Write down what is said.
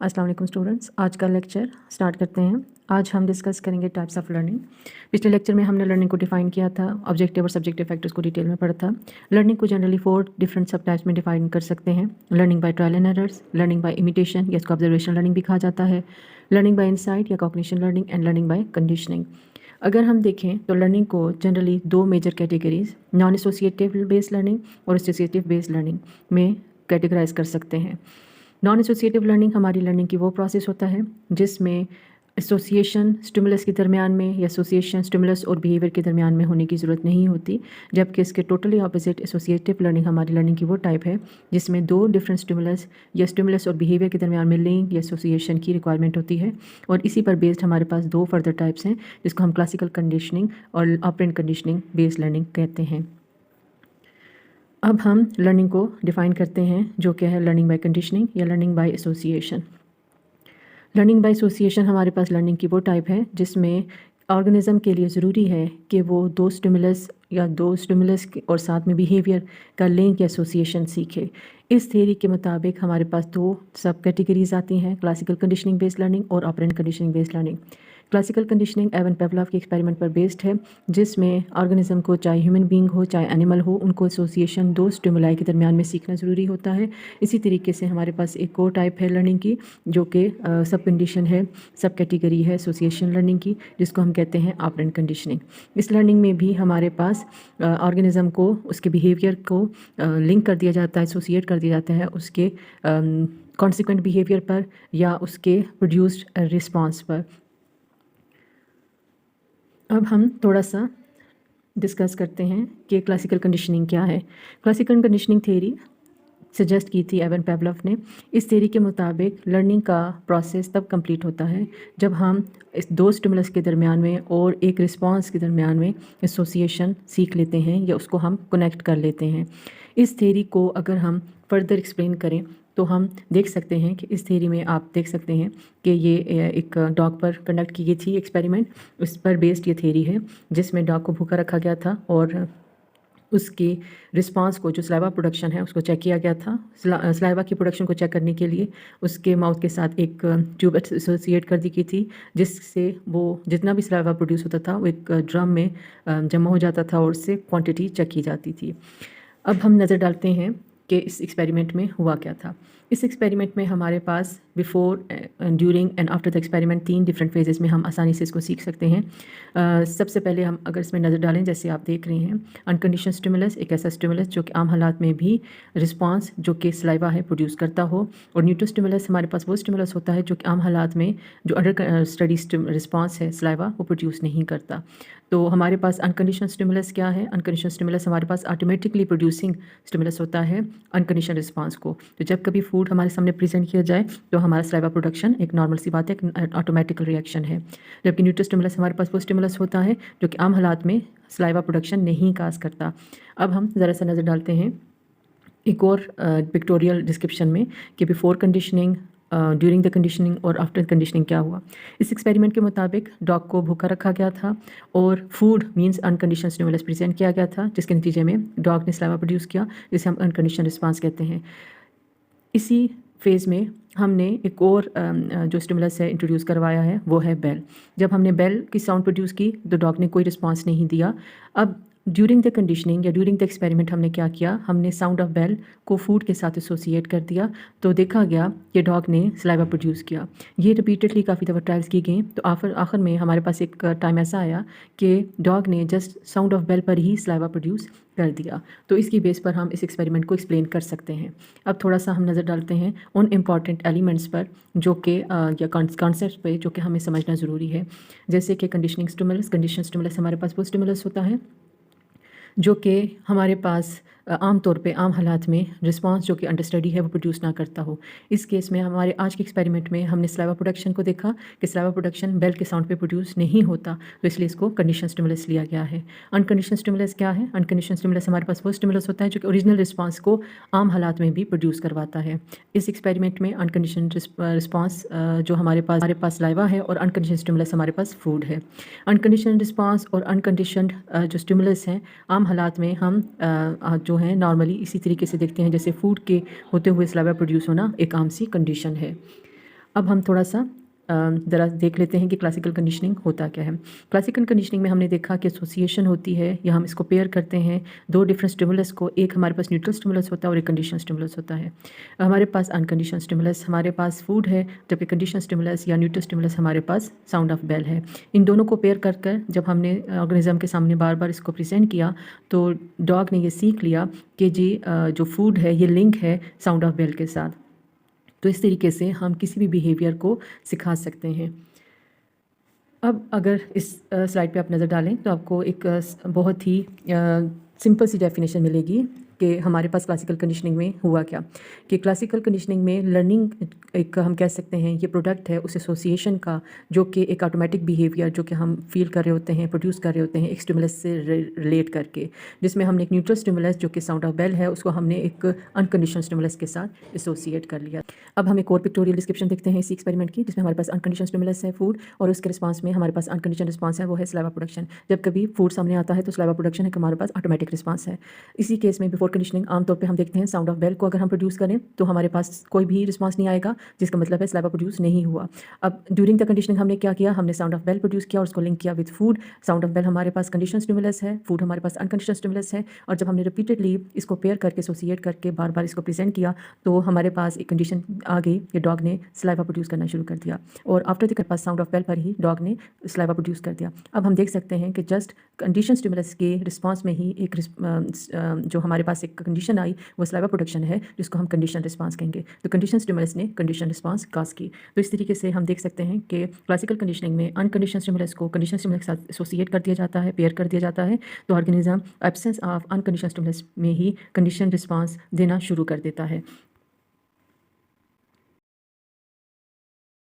अस्सलाम वालेकुम स्टूडेंट्स, आज का लेक्चर स्टार्ट करते हैं। आज हम डिस्कस करेंगे टाइप्स ऑफ लर्निंग। पिछले लेक्चर में हमने लर्निंग को डिफाइन किया था, ऑब्जेक्टिव और सब्जेक्टिव फैक्टर्स को डिटेल में पढ़ा था। लर्निंग को जनरली 4 डिफरेंट सब टाइप्स में डिफाइन कर सकते हैं। Learning by trial and errors, learning by imitation या इसको ऑब्जर्वेशन लर्निंग भी कहा जाता है, लर्निंग बाय इंसाइट या cognition learning and learning by conditioning. अगर हम देखें तो लर्निंग को generally 2 major categories non associative based learning और एसोसिएटिव बेस्ड लर्निंग में कैटेगराइज कर सकते हैं। नॉन एसोसिएटिव लर्निंग हमारी लर्निंग की वो प्रोसेस होता है जिसमें एसोसिएशन स्टिमुलस के दरमियान में या एसोसिएशन स्टिमुलस और बिहेवियर के दरमियान में होने की ज़रूरत नहीं होती, जबकि इसके टोटली ऑपोजिट एसोसिएटिव लर्निंग हमारी लर्निंग की वो टाइप है जिसमें 2 डिफरेंट स्टिमुलस या स्टिमुलस और बिहेवियर के दरमियान में लिंक या एसोसिएशन की रिक्वायरमेंट होती है। और इसी पर बेस्ड हमारे पास 2 फर्दर टाइप्स हैं जिसको हम क्लासिकल कंडीशनिंग और ऑपरेंट कंडीशनिंग बेस्ड लर्निंग कहते हैं। अब हम लर्निंग को डिफ़ाइन करते हैं जो क्या है लर्निंग बाय कंडीशनिंग या learning by association. Learning by association हमारे पास लर्निंग की वो टाइप है जिसमें ऑर्गेनिज्म के लिए ज़रूरी है कि वो 2 स्टिमुलस या 2 स्टिमुलस और साथ में बिहेवियर का लिंक या एसोसिएशन सीखे। इस थ्योरी के मुताबिक हमारे पास 2 सब कैटेगरीज आती हैं, क्लासिकल कंडीशनिंग बेस्ड लर्निंग और operant conditioning based learning. Classical conditioning Ivan Pavlov के एक्सपेरिमेंट पर बेस्ड है जिसमें ऑर्गेनिज्म को चाहे ह्यूमन बीइंग हो चाहे एनिमल हो उनको एसोसिएशन 2 स्टिमुलाई के दरमियान में सीखना ज़रूरी होता है। इसी तरीके से हमारे पास एक और टाइप है लर्निंग की जो कि सब कंडीशन है, सब कैटेगरी है एसोसिएशन लर्निंग की, जिसको हम कहते हैं ऑपरेंट कंडीशनिंग। इस लर्निंग में भी हमारे पास ऑर्गेनिज्म को उसके बिहेवियर को लिंक कर दिया जाता है, एसोसिएट कर दिया जाता है उसके कॉन्सिक्वेंट बिहेवियर पर या उसके प्रोड्यूस्ड रिस्पॉन्स पर। अब हम थोड़ा सा डिस्कस करते हैं कि क्लासिकल कंडीशनिंग क्या है। क्लासिकल कंडीशनिंग थ्योरी सजेस्ट की थी एवन पेवलॉव ने। इस थ्योरी के मुताबिक लर्निंग का प्रोसेस तब कंप्लीट होता है जब हम इस 2 स्टिमुलस के दरमियान में और एक रिस्पांस के दरमियान में एसोसिएशन सीख लेते हैं या उसको हम कनेक्ट कर लेते हैं। इस थ्योरी को अगर हम फर्दर एक्सप्लेन करें तो हम देख सकते हैं कि इस थ्योरी में आप देख सकते हैं कि ये एक डॉग पर कंडक्ट की गई थी एक्सपेरिमेंट, उस पर बेस्ड ये थ्योरी है जिसमें डॉग को भूखा रखा गया था और उसकी रिस्पांस को जो सलाइवा प्रोडक्शन है उसको चेक किया गया था। सलाइवा की प्रोडक्शन को चेक करने के लिए उसके माउथ के साथ एक ट्यूब एसोसिएट कर दी गई थी जिससे वो जितना भी सलाइवा प्रोड्यूस होता था वो एक ड्रम में जमा हो जाता था और उससे क्वांटिटी चेक की जाती थी। अब हम नज़र डालते हैं कि इस एक्सपेरिमेंट में हुआ क्या था। इस एक्सपेरिमेंट में हमारे पास before, during and after the experiment 3 different phases में हम आसानी से इसको सीख सकते हैं। सबसे पहले हम अगर इसमें नज़र डालें, जैसे आप देख रहे हैं, अनकंडीशनल स्टिमुलस एक ऐसा स्टिमुलस जो कि आम हालात में भी रिस्पांस जो कि सलाइवा है प्रोड्यूस करता हो, और न्यूट्रो स्टिमुलस हमारे पास वो स्टिमुलस होता है जो कि आम हालात में जो अंडर स्टडी रिस्पांस है सलाइवा वो प्रोड्यूस नहीं करता। तो हमारे पास अनकंडीशनल स्टिमुलस क्या है? अनकंडीशनल स्टिमुलस हमारे पास ऑटोमेटिकली प्रोड्यूसिंग स्टिमुलस होता है अनकंडीशनल रिस्पांस को। तो जब कभी फूड हमारे सामने प्रेजेंट किया जाए तो हमारा सलाइवा प्रोडक्शन एक नॉर्मल सी बात है, एक ऑटोमेटिकल रिएक्शन है। जबकि न्यूट्रो स्टिमुलस हमारे पास वो स्टिमुलस होता है जो कि आम हालात में सलाइवा प्रोडक्शन नहीं काज करता। अब हम ज़रा सा नज़र डालते हैं एक और पिक्टोरियल डिस्क्रिप्शन में कि before conditioning, during the conditioning और आफ्टर कंडीशनिंग क्या हुआ। इस एक्सपेरिमेंट के मुताबिक डॉग को भूखा रखा गया था और food means unconditional stimulus present किया गया था जिसके नतीजे में डॉग ने सलाइवा प्रोड्यूस किया जिसे हम अनकंडीशनल रिस्पांस कहते हैं। इसी फेज़ में हमने एक और जो स्टिमुलस है इंट्रोड्यूस करवाया है वो है बेल। जब हमने बेल की साउंड प्रोड्यूस की तो डॉग ने कोई रिस्पांस नहीं दिया। अब ड्यूरिंग द कंडीशनिंग या ड्यूरिंग द एक्सपेरिमेंट हमने क्या किया, हमने साउंड ऑफ बेल को फूड के साथ एसोसिएट कर दिया तो देखा गया कि डॉग ने सलाइवा प्रोड्यूस किया। ये रिपीटेडली काफ़ी दफ़ा ट्रायल्स की गई तो आखिर में हमारे पास एक टाइम ऐसा आया कि डॉग ने जस्ट साउंड ऑफ बेल पर ही सलाइवा प्रोड्यूस कर दिया। तो इसकी बेस पर हम इस एक्सपेरिमेंट को एक्सप्लेन कर सकते हैं। अब थोड़ा सा हम नज़र डालते हैं उन इम्पॉर्टेंट एलिमेंट्स पर जो कि या कॉन्सेप्ट पे जो कि हमें समझना ज़रूरी है। जैसे कि कंडीशनिंग स्टिमुलस, कंडीशनल स्टिमुलस हमारे पास वो स्टिमुलस होता है जो कि हमारे पास आम तौर पे आम हालात में रिस्पांस जो कि अंडर स्टडी है वो प्रोड्यूस ना करता हो। इस केस में हमारे आज के एक्सपेरिमेंट में हमने सलाइवा प्रोडक्शन को देखा कि सलाइवा प्रोडक्शन बेल के साउंड पे प्रोड्यूस नहीं होता, तो इसलिए इसको कंडीशनल स्टिमुलस लिया गया है। अनकंडीशनल स्टिमुलस क्या है? अनकंडीशनल स्टिमुलस हमारे पास वो स्टिमुलस होता है जो कि ओरिजिनल रिस्पांस को आम हालात में भी प्रोड्यूस करवाता है। इस एक्सपेरिमेंट में अनकंडीशनल रिस्पांस जो हमारे पास सलाइवा है और अनकंडीशनल स्टिमुलस हमारे पास फूड है। अनकंडीशनल रिस्पांस और अनकंडीशनड जो स्टिमुलस हैं आम हालात में हम जो हैं नॉर्मली इसी तरीके से देखते हैं जैसे फूड के होते हुए सलाइवा प्रोड्यूस होना एक आम सी कंडीशन है। अब हम थोड़ा सा ज़रा देख लेते हैं कि क्लासिकल कंडीशनिंग होता क्या है। क्लासिकल कंडीशनिंग में हमने देखा कि एसोसिएशन होती है या हम इसको पेयर करते हैं दो डिफरेंट स्टिमुलस को। एक हमारे पास न्यूट्रल स्टिमुलस होता है और एक कंडीशनल स्टिमुलस होता है। हमारे पास अनकंडीशनल स्टिमुलस हमारे पास फूड है, जबकि कंडीशनल स्टिमुलस या न्यूट्रल स्टिमुलस हमारे पास साउंड ऑफ बेल है। इन दोनों को पेयर कर कर जब हमने ऑर्गेनिज्म के सामने बार बार इसको प्रेजेंट किया तो डॉग ने ये सीख लिया कि जी जो फूड है ये लिंक है साउंड ऑफ बेल के साथ। तो इस तरीके से हम किसी भी बिहेवियर को सिखा सकते हैं। अब अगर इस स्लाइड पे आप नज़र डालें तो आपको एक बहुत ही सिंपल सी डेफिनेशन मिलेगी कि हमारे पास क्लासिकल कंडीशनिंग में हुआ क्या। कि क्लासिकल कंडीशनिंग में लर्निंग एक हम कह सकते हैं ये प्रोडक्ट है उस एसोसिएशन का, जो कि एक ऑटोमेटिक बिहेवियर जो कि हम फील कर रहे होते हैं, प्रोड्यूस कर रहे होते हैं एक स्टिमुलस से रिलेट करके, जिसमें हमने एक न्यूट्रल स्टिमुलस जो कि साउंड ऑफ बेल है उसको हमने एक अनकंडीशनल स्टिमुलस के साथ एसोसिएट कर लिया। अब हम एक और पिक्टोरियल डिस्क्रिप्शन देखते हैं इसी एक्सपेरिमेंट की, जिसमें हमारे पास अनकंडीशनल स्टिमुलस है फूड, और उसके रिस्पांस में हमारे पास अनकंडीशनल रिस्पांस है वो है स्लाइवा प्रोडक्शन। जब कभी फूड सामने आता है तो स्लाइवा प्रोडक्शन है कि हमारे पास ऑटोमेटिक रिस्पांस है। इसी केस में बिफोर कंडीशनिंग आमतौर पे हम देखते हैं साउंड ऑफ बेल को अगर हम प्रोड्यूस करें तो हमारे पास कोई भी रिस्पांस नहीं आएगा, जिसका मतलब है स्लाइवा प्रोड्यूस नहीं हुआ। अब ड्यूरिंग द कंडीशनिंग हमने क्या किया, हमने साउंड ऑफ बेल प्रोड्यूस किया और उसको लिंक किया with food. Sound of bell हमारे पास कंडीशनल स्टिमुलस है, फूड हमारे पास अनकंडीशनल स्टिमुलस है, और जब हमने रिपीटेडली इसको पेयर करके एसोसिएट करके बार बार इसको प्रेजेंट किया तो हमारे पास एक कंडीशन आ गई कि डॉग ने स्लाइवा प्रोड्यूस करना शुरू कर दिया, और after the pass sound of bell पर ही डॉग ने स्लाइवा प्रोड्यूस कर दिया। अब हम देख सकते हैं कि जस्ट कंडीशन स्टिमुलस के रिस्पांस में ही एक जो हमारे पास एक कंडीशन आई वो स्लाइवा प्रोडक्शन है, जिसको हम कंडीशन रिस्पांस कहेंगे। तो कंडीशन स्टिमुलस ने कंडीशन रिस्पांस काज की। तो इस तरीके से हम देख सकते हैं कि क्लासिकल कंडीशनिंग में अनकंडीशन स्टिमुलस को कंडीशन स्टिमुलस के साथ एसोसिएट कर दिया जाता है, पेयर कर दिया जाता है, तो ऑर्गेनिज्म एब्सेंस ऑफ अनकंडीशन स्टिमुलस में ही कंडीशन रिस्पांस देना शुरू कर देता है।